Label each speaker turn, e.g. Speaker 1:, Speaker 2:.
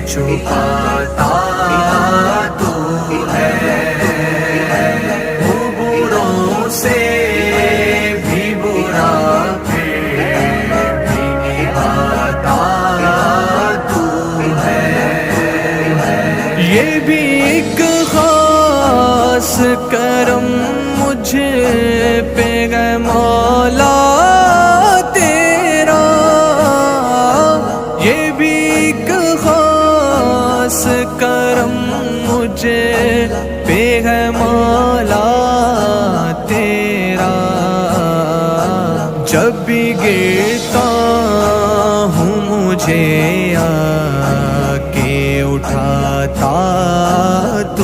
Speaker 1: چھپاتا تو ہے، بوڑھوں سے بھی برا پھر بھی نبھاتا تو ہے۔ یہ بھی ایک خاص کرم مجھ پہ ہے مولا تیرا، یہ بھی ایک خاص کرم مجھے پہ ہے مولا تیرا، جب بھی گرتا ہوں مجھے آ کے اٹھاتا تو